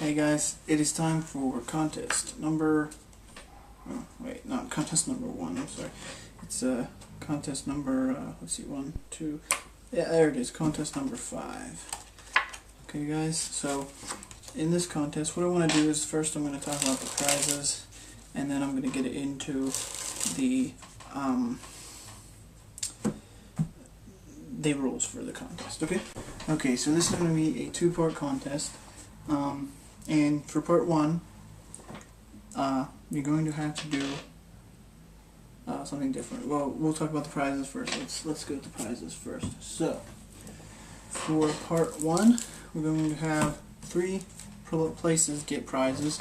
Hey guys, it is time for contest number, oh wait, not contest number 1, I'm sorry. It's contest number, let's see, 1, 2, yeah, there it is, contest number 5. Okay guys, so in this contest what I want to do is first I'm going to talk about the prizes, and then I'm going to get into the rules for the contest, okay? Okay, so this is going to be a 2-part contest. And for part 1, you're going to have to do something different. Well, we'll talk about the prizes first. Let's go with the prizes first. So, for part 1, we're going to have 3 places get prizes.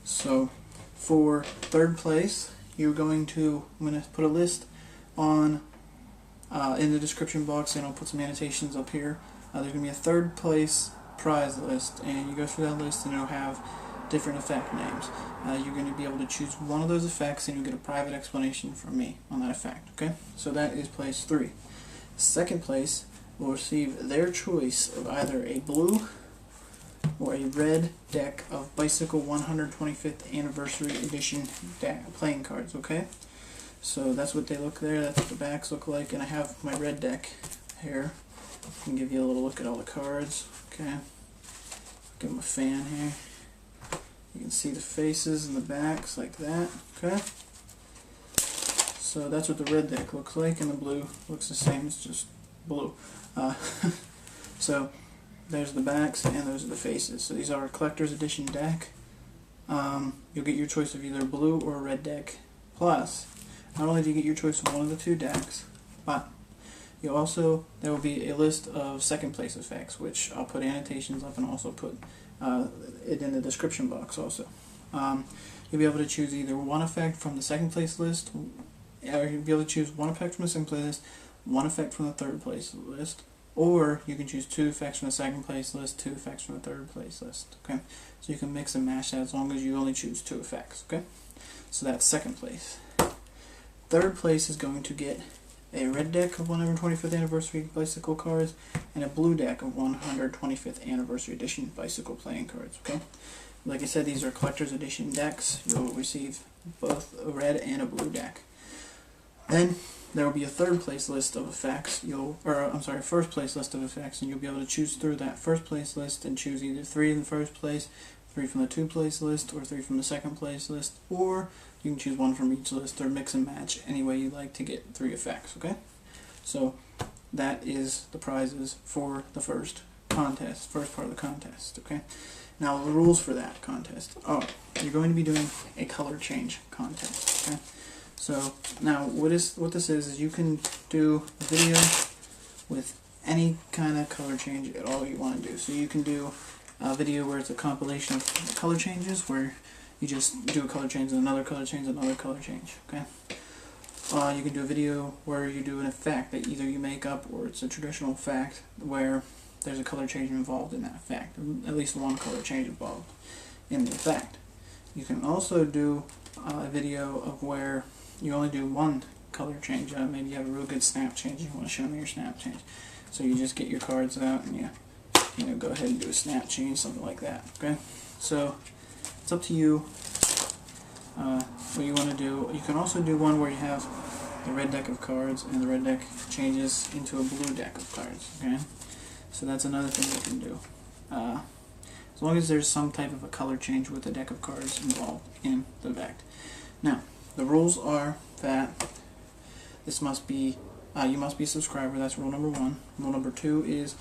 So, for 3rd place, I'm going to put a list on in the description box, and I'll put some annotations up here. There's going to be a 3rd place prize list, and you go through that list and it'll have different effect names. You're going to be able to choose one of those effects and you'll get a private explanation from me on that effect, okay? So that is place 3. 2nd place will receive their choice of either a blue or a red deck of Bicycle 125th Anniversary Edition playing cards, okay? So that's what they look there, that's what the backs look like, and I have my red deck here. I can give you a little look at all the cards, okay? Give them a fan here. You can see the faces and the backs like that, okay? So that's what the red deck looks like, and the blue looks the same, it's just blue. So there's the backs and those are the faces. So these are a collector's edition deck. You'll get your choice of either blue or a red deck. Plus, not only do you get your choice of one of the 2 decks, but there will be a list of 2nd place effects, which I'll put annotations up and also put it in the description box also. You'll be able to choose either one effect from the 2nd place list, or you'll be able to choose one effect from the 2nd place list, one effect from the 3rd place list, or you can choose 2 effects from the 2nd place list, 2 effects from the 3rd place list, okay? So you can mix and match that as long as you only choose 2 effects, okay? So that's 2nd place. 3rd place is going to get a red deck of 125th Anniversary Bicycle cards, and a blue deck of 125th Anniversary Edition Bicycle playing cards, okay? Like I said, these are collector's edition decks. You'll receive both a red and a blue deck. Then there will be a 3rd place list of effects. 1st place list of effects, and you'll be able to choose through that 1st place list and choose either 3 in the 1st place, 3 from the 2 place list, or 3 from the 2nd place list, or you can choose 1 from each list, or mix and match any way you like to get 3 effects, okay? So that is the prizes for the first part of the contest, okay? Now the rules for that contest are, you're going to be doing a color change contest, okay? So now what this is you can do a video with any kind of color change at all you want to do. So you can do a video where it's a compilation of color changes, where you just do a color change and another color change, another color change, okay? You can do a video where you do an effect that either you make up or it's a traditional effect where there's a color change involved in that effect, at least one color change involved in the effect. You can also do a video of where you only do one color change. Maybe you have a real good snap change and you want to show me your snap change. So you just get your cards out and you go ahead and do a snap change, something like that, okay? So it's up to you what you want to do. You can also do one where you have the red deck of cards and the red deck changes into a blue deck of cards, okay? So that's another thing you can do. As long as there's some type of a color change with the deck of cards involved in the effect. Now, the rules are that this must be, you must be a subscriber, that's rule number 1. Rule number 2 is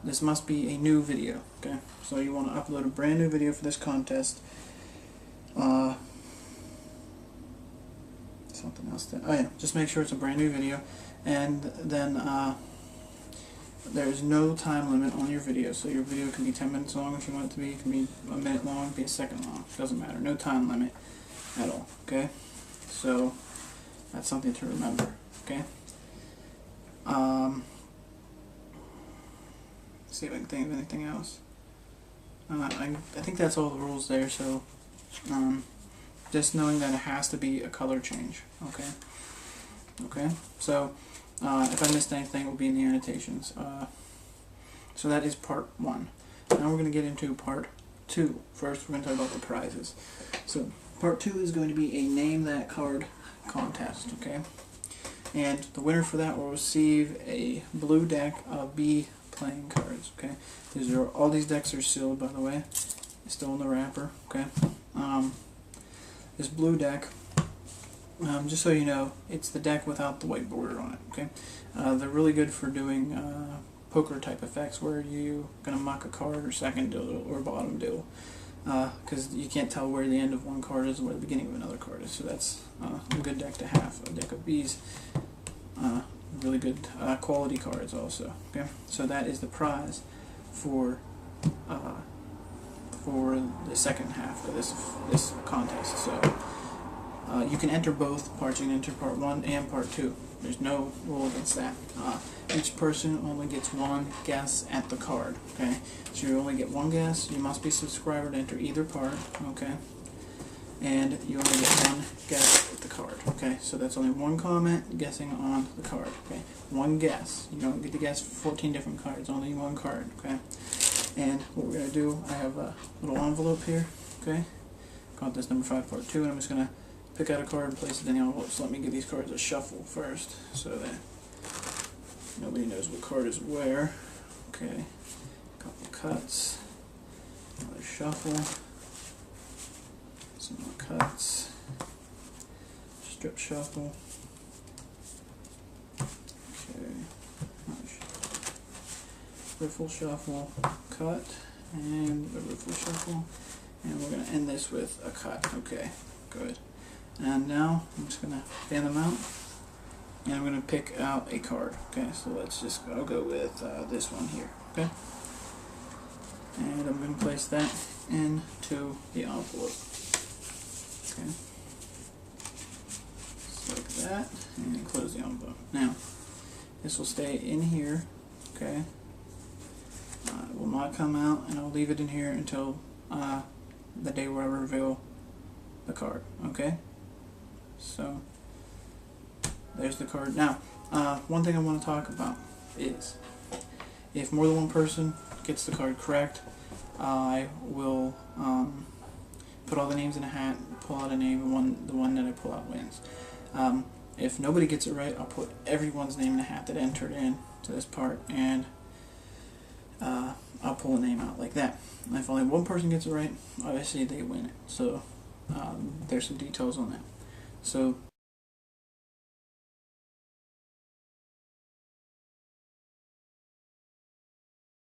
this must be a new video, okay? So you want to upload a brand new video for this contest. Something else that, oh yeah, just make sure it's a brand new video, and then there's no time limit on your video, so your video can be 10 minutes long if you want it to be, it can be a minute long, it can be a second long, doesn't matter, no time limit at all, okay? So that's something to remember, okay? See if I can think of anything else. I think that's all the rules there, so just knowing that it has to be a color change, okay? Okay, so if I missed anything, it will be in the annotations. So that is part 1. Now we're going to get into part 2. First, we're going to talk about the prizes. So, part 2 is going to be a Name That Card contest, okay? And the winner for that will receive a blue deck of B playing cards, okay? All these decks are sealed, by the way. It's still in the wrapper, okay? This blue deck, just so you know, it's the deck without the white border on it, okay? They're really good for doing poker type effects where you're going to muck a card or second deal or bottom deal, because you can't tell where the end of one card is and where the beginning of another card is. So that's a good deck to have. A deck of B's, really good quality cards also. Okay, so that is the prize for the second half of this contest. So you can enter both parts. You can enter part 1 and part 2. There's no rule against that. Each person only gets one guess at the card, okay? So you only get one guess. You must be a subscriber to enter either part, okay? And you only get one guess at the card, okay? So that's only one comment guessing on the card, okay? One guess. You don't get to guess 14 different cards, only one card, okay? And what we're going to do, I have a little envelope here, okay? Got this number 5 part 2, and I'm just going to pick out a card and place it in the envelope. So let me give these cards a shuffle first, so that nobody knows what card is where. Okay, couple cuts, another shuffle, some more cuts, strip shuffle. Okay, riffle shuffle, cut, and a riffle shuffle, and we're going to end this with a cut. Okay, good. And now I'm just going to fan them out, and I'm going to pick out a card. Okay, so I'll go with this one here. Okay, and I'm going to place that into the envelope. Okay, just like that, and close the envelope. Now, this will stay in here. Okay, it will not come out, and I'll leave it in here until the day where I reveal the card. Okay. So, there's the card. Now, one thing I want to talk about is, if more than one person gets the card correct, I will put all the names in a hat, pull out a name, and the one that I pull out wins. If nobody gets it right, I'll put everyone's name in a hat that entered in to this part, and I'll pull a name out like that. And if only one person gets it right, obviously they win it. So, there's some details on that. So